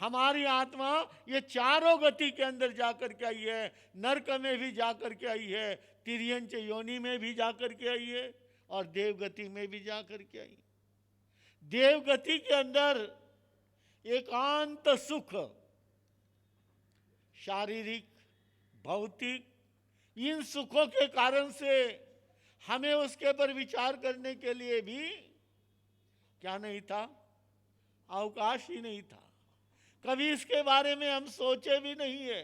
हमारी आत्मा ये चारों गति के अंदर जाकर के आई है। नरक में भी जाकर के आई है, तिर्यंच योनि में भी जाकर के आई है, और देवगति में भी जाकर के आई। देवगति के अंदर एकांत सुख, शारीरिक, भौतिक, इन सुखों के कारण से हमें उसके पर विचार करने के लिए भी क्या नहीं था, अवकाश ही नहीं था। कभी इसके बारे में हम सोचे भी नहीं है।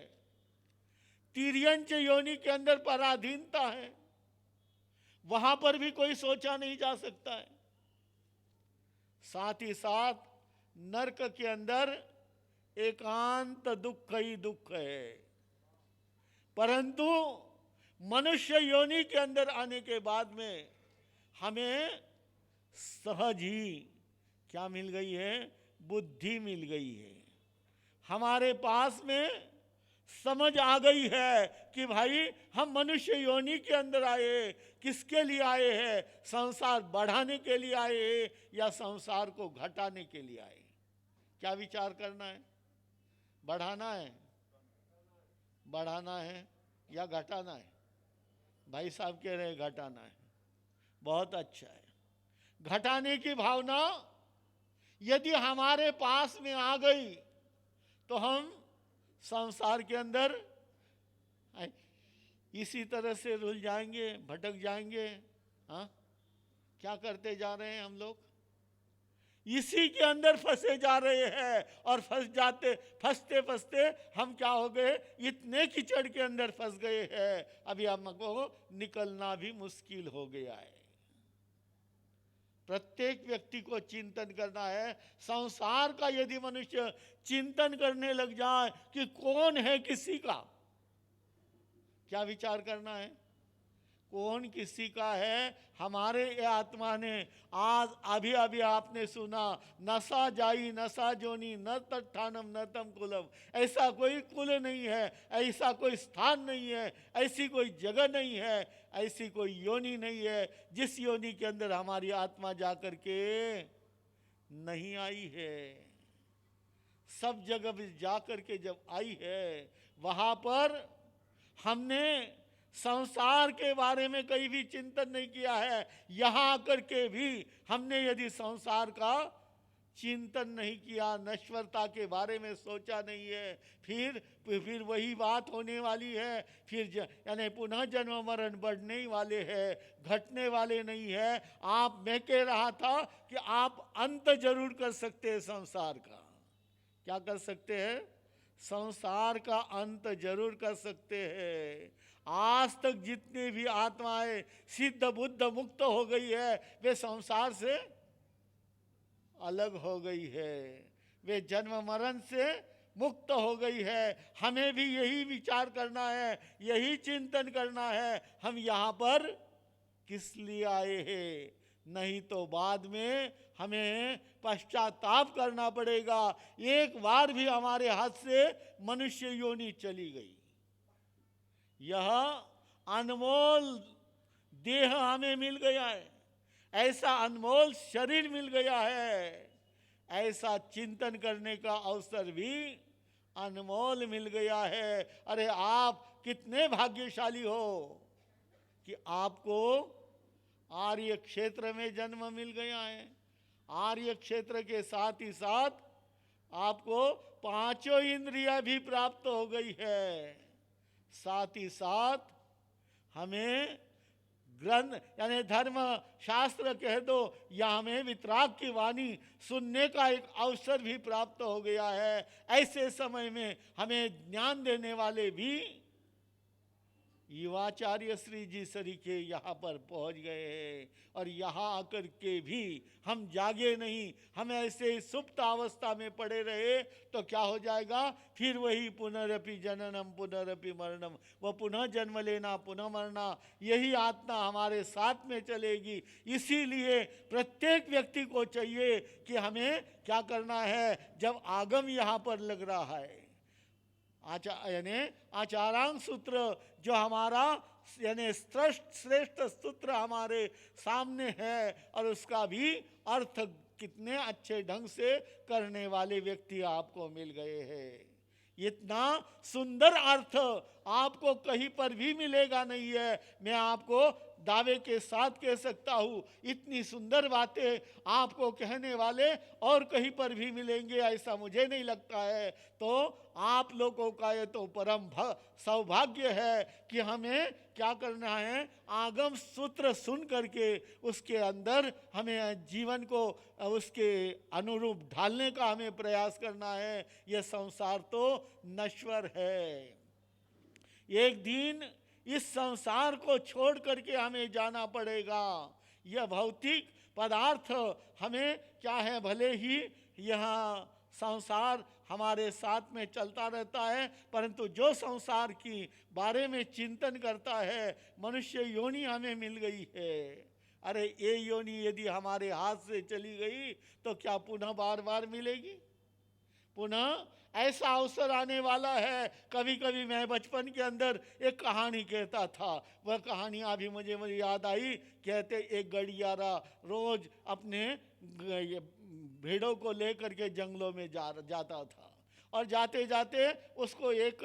तिर्यंच योनि के अंदर पराधीनता है, वहां पर भी कोई सोचा नहीं जा सकता है। साथ ही साथ नरक के अंदर एकांत दुख ही दुख है। परंतु मनुष्य योनि के अंदर आने के बाद में हमें सहज ही क्या मिल गई है, बुद्धि मिल गई है। हमारे पास में समझ आ गई है कि भाई हम मनुष्य योनि के अंदर आए, किसके लिए आए हैं? संसार बढ़ाने के लिए आए हैं या संसार को घटाने के लिए आए? क्या विचार करना है? बढ़ाना है, बढ़ाना है या घटाना है? भाई साहब कह रहे हैं घटाना है। बहुत अच्छा है। घटाने की भावना यदि हमारे पास में आ गई तो हम संसार के अंदर इसी तरह से रुल जाएंगे, भटक जाएंगे। हाँ, क्या करते जा रहे हैं हम लोग? इसी के अंदर फंसे जा रहे हैं, और फंसते फंसते हम क्या हो गए, इतने कीचड़ के अंदर फंस गए हैं, अभी हमको निकलना भी मुश्किल हो गया है। प्रत्येक व्यक्ति को चिंतन करना है। संसार का यदि मनुष्य चिंतन करने लग जाए कि कौन है किसी का, क्या विचार करना है? कौन किसी का है? हमारे ये आत्मा ने आज अभी अभी आपने सुना, नशा जाई नशा जोनी न तत्थानम न तम कुलम। ऐसा कोई कुल नहीं है, ऐसा कोई स्थान नहीं है, ऐसी कोई जगह नहीं है, ऐसी कोई योनि नहीं है जिस योनि के अंदर हमारी आत्मा जाकर के नहीं आई है। सब जगह जाकर के जब आई है, वहां पर हमने संसार के बारे में कहीं भी चिंतन नहीं किया है। यहां आकर के भी हमने यदि संसार का चिंतन नहीं किया, नश्वरता के बारे में सोचा नहीं है, फिर वही बात होने वाली है। फिर यानी पुनः जन्म मरण बढ़ने ही वाले हैं, घटने वाले नहीं है। मैं कह रहा था कि आप अंत जरूर कर सकते हैं संसार का। क्या कर सकते हैं? संसार का अंत जरूर कर सकते हैं। आज तक जितनी भी आत्माएं सिद्ध बुद्ध मुक्त हो गई है, वे संसार से अलग हो गई है, वे जन्म मरण से मुक्त हो गई है। हमें भी यही विचार करना है, यही चिंतन करना है, हम यहाँ पर किस लिए आए हैं। नहीं तो बाद में हमें पश्चाताप करना पड़ेगा। एक बार भी हमारे हाथ से मनुष्य योनि चली गई, यह अनमोल देह हमें मिल गया है, ऐसा अनमोल शरीर मिल गया है, ऐसा चिंतन करने का अवसर भी अनमोल मिल गया है। अरे आप कितने भाग्यशाली हो कि आपको आर्य क्षेत्र में जन्म मिल गया है। आर्य क्षेत्र के साथ ही साथ आपको पांचों इंद्रियां भी प्राप्त हो गई है। साथ ही साथ हमें ग्रंथ यानी धर्म शास्त्र कह दो या हमें वितराग की वाणी सुनने का एक अवसर भी प्राप्त हो गया है। ऐसे समय में हमें ज्ञान देने वाले भी युवाचार्य श्री जी सरीखे यहाँ पर पहुँच गए हैं, और यहाँ आकर के भी हम जागे नहीं, हम ऐसे सुप्त अवस्था में पड़े रहे तो क्या हो जाएगा? फिर वही पुनरपि जननम पुनरपि मरणम, वह पुनः जन्म लेना पुनः मरना, यही आत्मा हमारे साथ में चलेगी। इसीलिए प्रत्येक व्यक्ति को चाहिए कि हमें क्या करना है। जब आगम यहाँ पर लग रहा है, यानी आचारांग सूत्र जो हमारा यानी श्रेष्ठ सूत्र हमारे सामने है, और उसका भी अर्थ कितने अच्छे ढंग से करने वाले व्यक्ति आपको मिल गए हैं। इतना सुंदर अर्थ आपको कहीं पर भी मिलेगा नहीं है। मैं आपको दावे के साथ कह सकता हूँ, इतनी सुंदर बातें आपको कहने वाले और कहीं पर भी मिलेंगे ऐसा मुझे नहीं लगता है। तो आप लोगों का ये तो परम सौभाग्य है कि हमें क्या करना है, आगम सूत्र सुन करके उसके अंदर हमें जीवन को उसके अनुरूप ढालने का हमें प्रयास करना है। यह संसार तो नश्वर है, एक दिन इस संसार को छोड़ करके हमें जाना पड़ेगा। यह भौतिक पदार्थ हमें क्या है, भले ही यहाँ संसार हमारे साथ में चलता रहता है, परंतु जो संसार की बारे में चिंतन करता है, मनुष्य योनि हमें मिल गई है। अरे ये योनि यदि हमारे हाथ से चली गई तो क्या पुनः बार बार मिलेगी? पुनः ऐसा अवसर आने वाला है। कभी कभी मैं बचपन के अंदर एक कहानी कहता था, वह कहानी अभी मुझे याद आई। कहते एक गड़ियारा रोज अपने भेड़ों को लेकर के जंगलों में जाता था, और जाते जाते उसको एक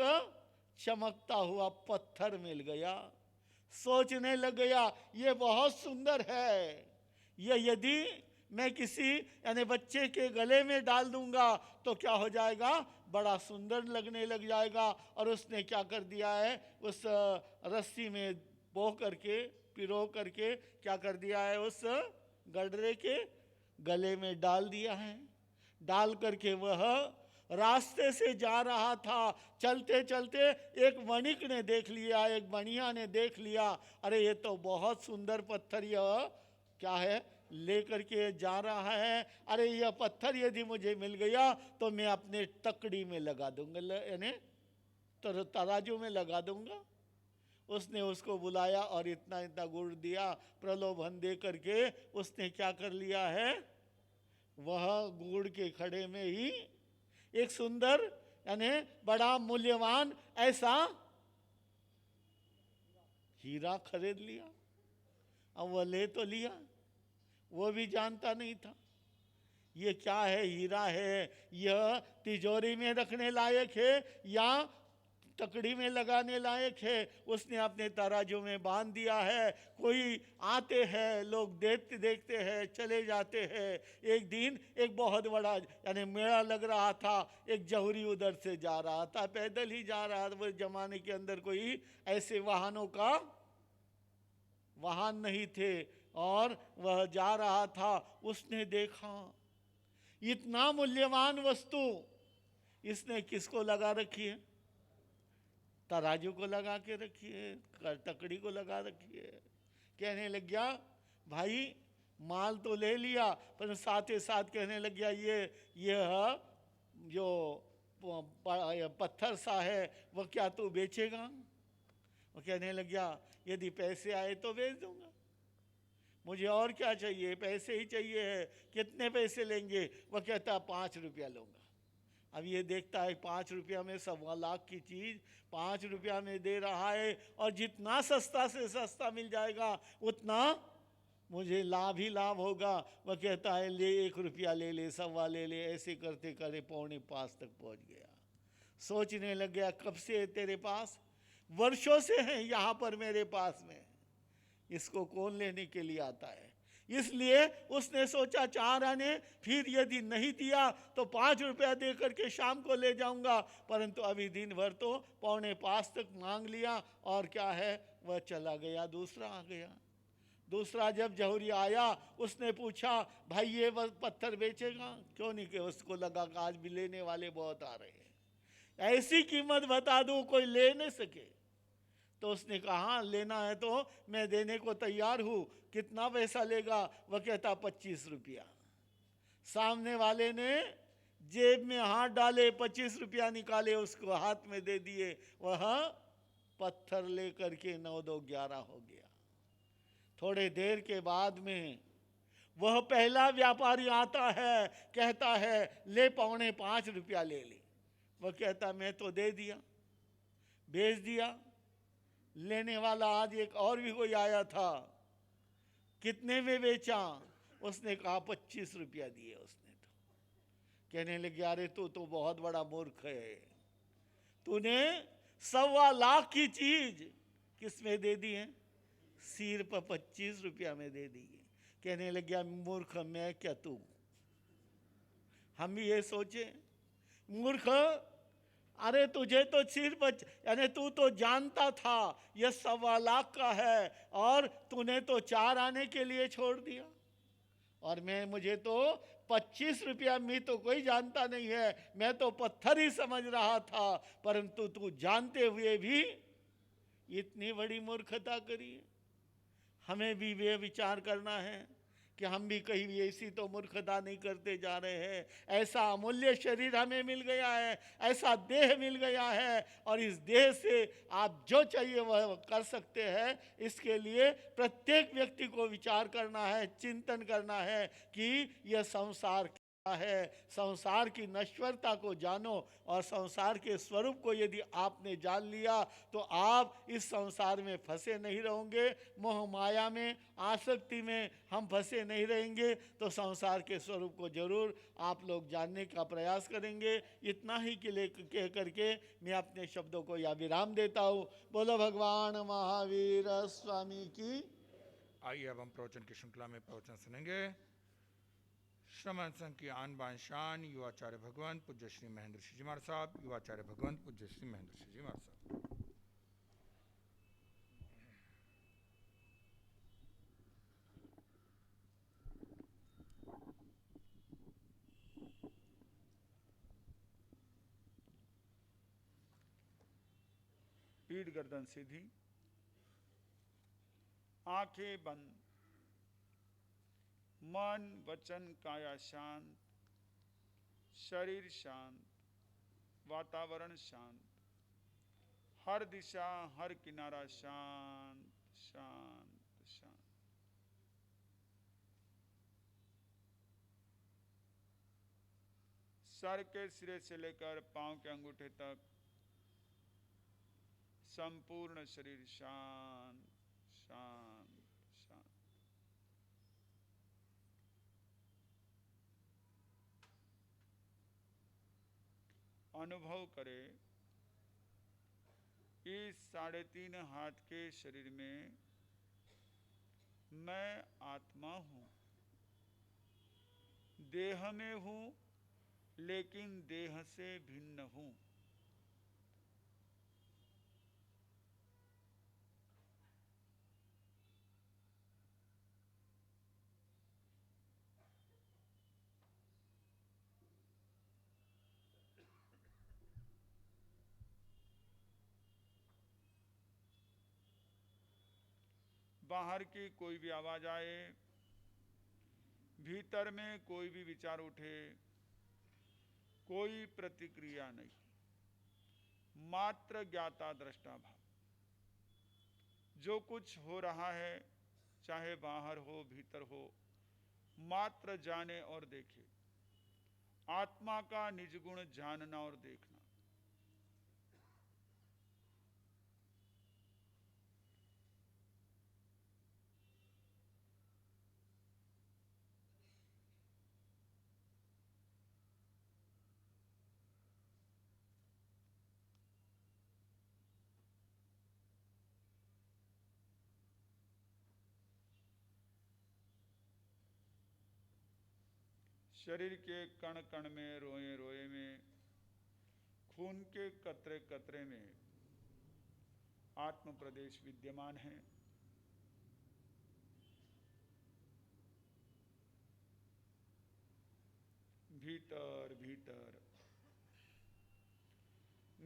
चमकता हुआ पत्थर मिल गया। सोचने लग गया ये बहुत सुंदर है, यह यदि मैं किसी यानी बच्चे के गले में डाल दूंगा तो क्या हो जाएगा, बड़ा सुंदर लगने लग जाएगा। और उसने क्या कर दिया है, उस रस्सी में बो करके पिरो करके क्या कर दिया है, उस गडरे के गले में डाल दिया है। डाल करके वह रास्ते से जा रहा था, चलते चलते एक वणिक ने देख लिया, एक बनिया ने देख लिया, अरे ये तो बहुत सुंदर पत्थर यह क्या है लेकर के जा रहा है। अरे यह पत्थर यदि मुझे मिल गया तो मैं अपने तकड़ी में लगा दूंगा, यानी तराजू में लगा दूंगा। उसने उसको बुलाया और इतना इतना गुड़ दिया, प्रलोभन दे करके उसने क्या कर लिया है, वह गुड़ के खड़े में ही एक सुंदर यानी बड़ा मूल्यवान ऐसा हीरा खरीद लिया। अब वह ले तो लिया, वो भी जानता नहीं था ये क्या है, हीरा है, यह तिजोरी में रखने लायक है या तकड़ी में लगाने लायक है। उसने अपने तराजू में बांध दिया है। कोई आते हैं लोग, देखते देखते हैं, चले जाते हैं। एक दिन एक बहुत बड़ा यानी मेला लग रहा था, एक जौहरी उधर से जा रहा था, पैदल ही जा रहा था। वो जमाने के अंदर कोई ऐसे वाहनों का वाहन नहीं थे, और वह जा रहा था। उसने देखा इतना मूल्यवान वस्तु इसने किसको लगा रखी है, तराजू को लगा के रखी है, तकड़ी को लगा रखी है। कहने लग गया भाई माल तो ले लिया, पर साथ ही साथ कहने लग गया ये जो पत्थर सा है वह क्या तू बेचेगा? वो कहने लग गया यदि पैसे आए तो बेच दूंगा, मुझे और क्या चाहिए, पैसे ही चाहिए है। कितने पैसे लेंगे? वह कहता 5 रुपया लूँगा। अब ये देखता है 5 रुपया में 1.25 लाख की चीज़ 5 रुपया में दे रहा है, और जितना सस्ता से सस्ता मिल जाएगा उतना मुझे लाभ ही लाभ होगा। वह कहता है ले 1 रुपया ले ले, 1.25 ले ले। ऐसे करते करते 4:45 तक पहुंच गया। सोचने लग गया कब से है तेरे पास? वर्षों से है यहाँ पर मेरे पास में, इसको कौन लेने के लिए आता है? इसलिए उसने सोचा 4 आने, फिर यदि नहीं दिया तो 5 रुपया दे करके शाम को ले जाऊंगा। परंतु अभी दिन भर तो 4:45 तक मांग लिया, और क्या है वह चला गया। दूसरा आ गया। दूसरा जब जौहरी आया उसने पूछा भाई ये पत्थर बेचेगा? क्यों नहीं, कि उसको लगा कि आज भी लेने वाले बहुत आ रहे हैं, ऐसी कीमत बता दूं कोई ले नहीं सके। तो उसने कहा लेना है तो मैं देने को तैयार हूँ, कितना पैसा लेगा? वह कहता 25 रुपया। सामने वाले ने जेब में हाथ डाले, 25 रुपया निकाले, उसको हाथ में दे दिए। वह पत्थर लेकर के 9-2-11 हो गया। थोड़े देर के बाद में वह पहला व्यापारी आता है, कहता है ले 4.25 रुपया ले ले। वह कहता मैं तो दे दिया, बेच दिया। लेने वाला आज एक और भी कोई आया था, कितने में बेचा? उसने कहा 25 रुपया दिए उसने। तो कहने लगे अरे तू तो बहुत बड़ा मूर्ख है, तूने 1.25 लाख की चीज किस में दे दी है? सिर पर 25 रुपया में दे दी है। कहने लगे मूर्ख मैं क्या तू? हम भी ये सोचे मूर्ख, अरे तुझे तो सिर पर, यानी तू तो जानता था ये 1.25 लाख का है और तूने तो 4 आने के लिए छोड़ दिया। और मुझे तो 25 रुपया में तो कोई जानता नहीं है, मैं तो पत्थर ही समझ रहा था, परंतु तू जानते हुए भी इतनी बड़ी मूर्खता करी है। हमें भी वे विचार करना है कि हम भी कहीं ऐसी तो मूर्खता नहीं करते जा रहे हैं। ऐसा अमूल्य शरीर हमें मिल गया है, ऐसा देह मिल गया है, और इस देह से आप जो चाहिए वह कर सकते हैं। इसके लिए प्रत्येक व्यक्ति को विचार करना है, चिंतन करना है कि यह संसार क्या है। संसार की नश्वरता को जानो, और संसार के स्वरूप को यदि आपने जान लिया तो आप इस संसार में फंसे नहीं रहोगे। मोह माया में, आसक्ति में हम फंसे नहीं रहेंगे, तो संसार के स्वरूप को जरूर आप लोग जानने का प्रयास करेंगे। इतना ही के लिए कह करके मैं अपने शब्दों को या विराम देता हूँ। बोलो भगवान महावीर स्वामी की। आइए अब हम प्रवचन की श्रृंखला में प्रवचन सुनेंगे। श्रमण संघ की आन बान शान युवाचार्य भगवंत पूज्य श्री महेंद्र श्री जी महाराज साहब, युवाचार्य भगवंत पूज्य श्री महेंद्र श्री जी महाराज साहब। पीठ गर्दन सीधी, आंखें बंद, मन वचन काया शांत, शरीर शांत, वातावरण शांत, हर दिशा हर किनारा शांत शांत शांत। सर के सिरे से लेकर पांव के अंगूठे तक संपूर्ण शरीर शांत शांत शांत। अनुभव करें इस 3.5 हाथ के शरीर में मैं आत्मा हूं, देह में हूं, लेकिन देह से भिन्न हूं। बाहर की कोई भी आवाज आए, भीतर में कोई भी विचार उठे, कोई प्रतिक्रिया नहीं, मात्र ज्ञाता दृष्टा भाव। जो कुछ हो रहा है, चाहे बाहर हो भीतर हो, मात्र जाने और देखे। आत्मा का निज गुण जानना और देखना। शरीर के कण कण में, रोए रोए में, खून के कतरे कतरे में आत्म प्रदेश विद्यमान है। भीतर भीतर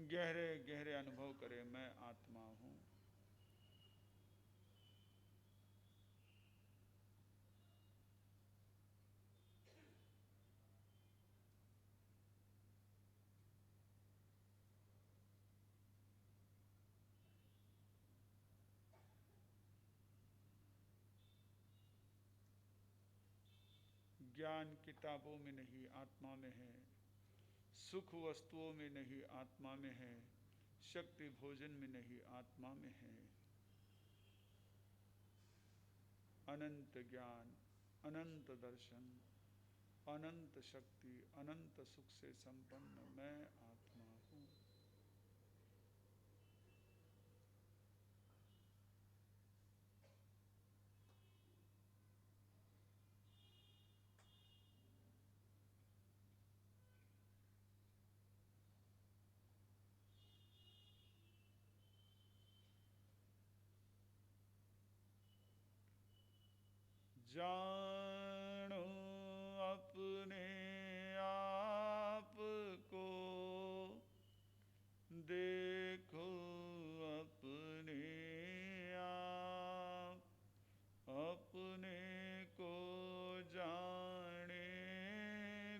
गहरे गहरे अनुभव करे मैं आत्मा हूं। ज्ञान किताबों में नहीं आत्मा में है, सुख वस्तुओं में नहीं आत्मा में है, शक्ति भोजन में नहीं आत्मा में है। अनंत ज्ञान अनंत दर्शन, अनंत शक्ति, अनंत सुख से संपन्न मैं आत्मा हूं। जानो अपने आप को, देखो अपने आप, अपने को जाने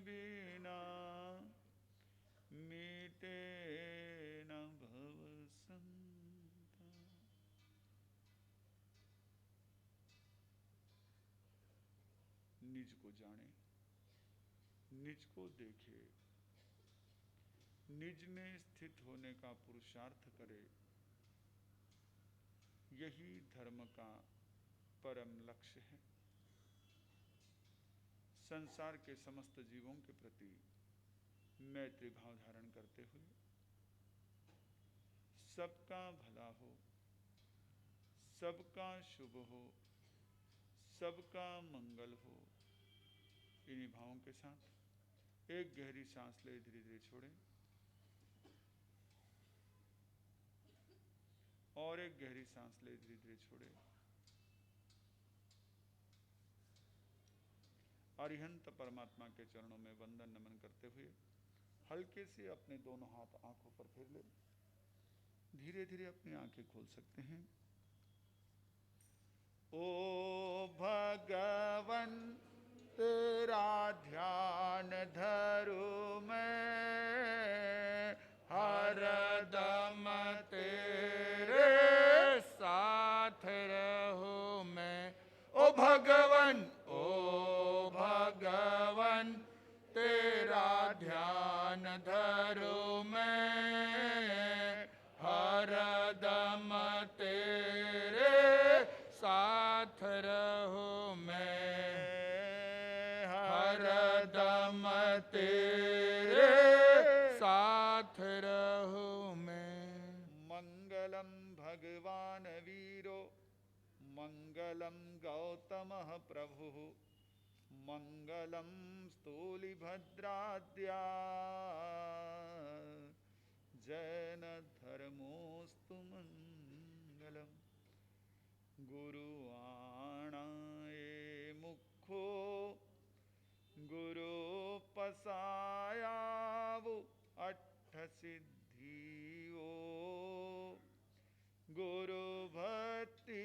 बिना मीटे न भव संता। निज को जाने, निज को देखे, निज में स्थित होने का पुरुषार्थ करे, यही धर्म का परम लक्ष्य है। संसार के समस्त जीवों के प्रति मैत्री भाव धारण करते हुए सबका भला हो, सबका शुभ हो, सबका मंगल हो, इन्हीं भावों के साथ एक गहरी सांस ले धीरे धीरे छोड़ें और एक गहरी सांस ले धीरे धीरे छोड़ें। अरिहंत परमात्मा के चरणों में वंदन नमन करते हुए हल्के से अपने दोनों हाथ आंखों पर फेर ले। धीरे धीरे अपनी आंखें खोल सकते हैं। ओ भगवन तेरा ध्यान धरूं मैं, हरदम तेरे साथ रहूं मैं। ओ भगवन, ओ भगवन तेरा ध्यान धरूं मैं, हरदम तेरे साथ रहूं मैं, हरदम तेरे साथ रहूं मैं। मंगलम भगवान वीरो, मंगलम गौतमः प्रभुः, मंगलम स्थूलिभद्राद्या, जैन धर्मोस्तु मंगलम। गुरु आणाए मुखो, गुरु पसायावु अट्ठ सिद्धियो, गुरु भक्ति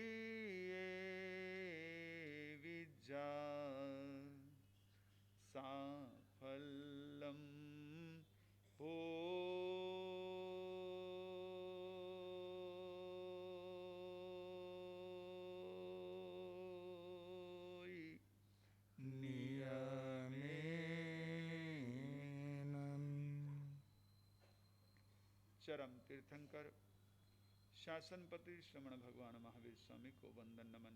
विद्या साफल्यम हो। चरम तीर्थंकर शासनपति श्रमण भगवान महावीर स्वामी को वंदन नमन।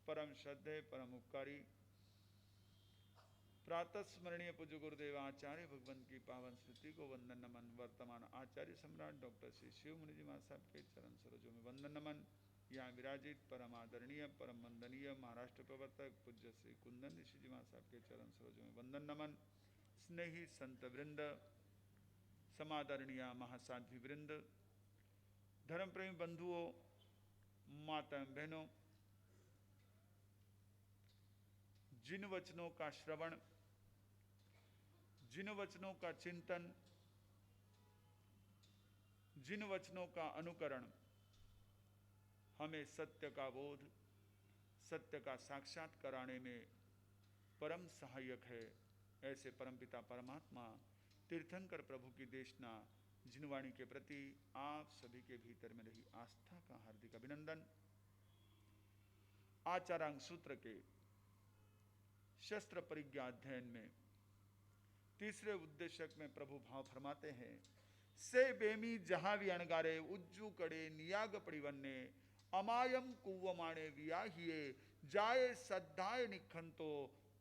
परम श्रद्धेय परम उपकारी प्रातः स्मरणीय पूज्य गुरुदेव आचार्य भगवंत की पावन स्मृति को वंदन नमन। वर्तमान आचार्य सम्राट डॉक्टर श्री शिव मुनि जी महासाहब के चरण सरोजों में वंदन नमन। यहाँ विराजित परम आदरणीय परम वंदनीय महाराष्ट्र प्रवर्तक पूज्य श्री कुंदन ऋषि जी महासाहब के चरण सरोजों में वंदन नमन। स्नेही संत वृंद, समादरणीय महासाध्वी वृंद, धर्मप्रेमी बंधुओं, माता एवं बहनों, जिन वचनों का श्रवण, जिन वचनों का चिंतन, जिन वचनों का अनुकरण हमें सत्य का बोध, सत्य का साक्षात कराने में परम सहायक है, ऐसे परमपिता परमात्मा तीर्थंकर प्रभु की देशना जिनवाणी के प्रति आप सभी के भीतर में रही आस्था का हार्दिक अभिनंदन। आचारांग सूत्र के शस्त्र परिज्ञा अध्ययन में तीसरे उद्देशक में प्रभु भाव फरमाते हैं, से बेमी जहां भी अणगारे उज्जू कड़े नियाग पड़िवन्ने, अमायम कुवमाणे वियाहिए जाए सद्धाय निखंतो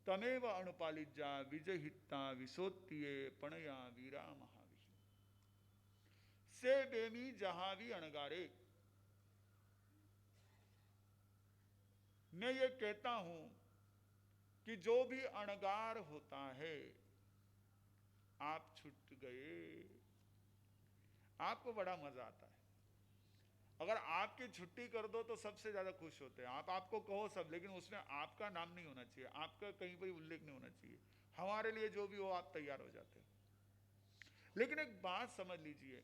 तमेव अणुपालिजा विजहिता विसोत्तिये पणया वीरा महावी से बेमी जहावी अणगारे। मैं ये कहता हूं कि जो भी अणगार होता है, आप छूट गए, आपको बड़ा मजा आता है। अगर आपकी छुट्टी कर दो तो सबसे ज्यादा खुश होते हैं। आपको कहो सब, लेकिन उसमें आपका नाम नहीं होना चाहिए, आपका कहीं पर उल्लेख नहीं होना चाहिए। हमारे लिए जो भी हो आप तैयार हो जाते हैं। लेकिन एक बात समझ लीजिए,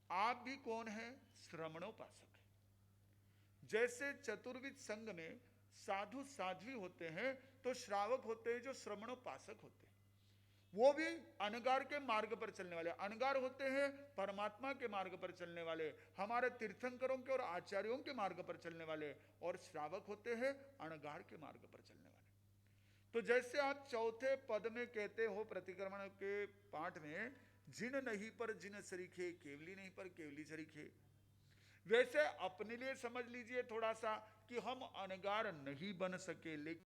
आप भी कौन है? श्रमणोपासक है। जैसे चतुर्विध संघ में साधु साध्वी होते हैं, तो श्रावक होते हैं जो श्रमणोपासक होते हैं। वो भी अनगार के मार्ग पर चलने वाले। अनगार होते हैं परमात्मा के मार्ग पर चलने वाले, हमारे तीर्थंकरों के और आचार्यों के मार्ग पर चलने वाले, और श्रावक होते हैं अनगार के मार्ग पर चलने वाले। तो जैसे आप चौथे पद में कहते हो प्रतिक्रमण के पाठ में, जिन नहीं पर जिन सरीखे, केवली नहीं पर केवली सरीखे, वैसे अपने लिए समझ लीजिए थोड़ा सा कि हम अनगार नहीं बन सके, लेकिन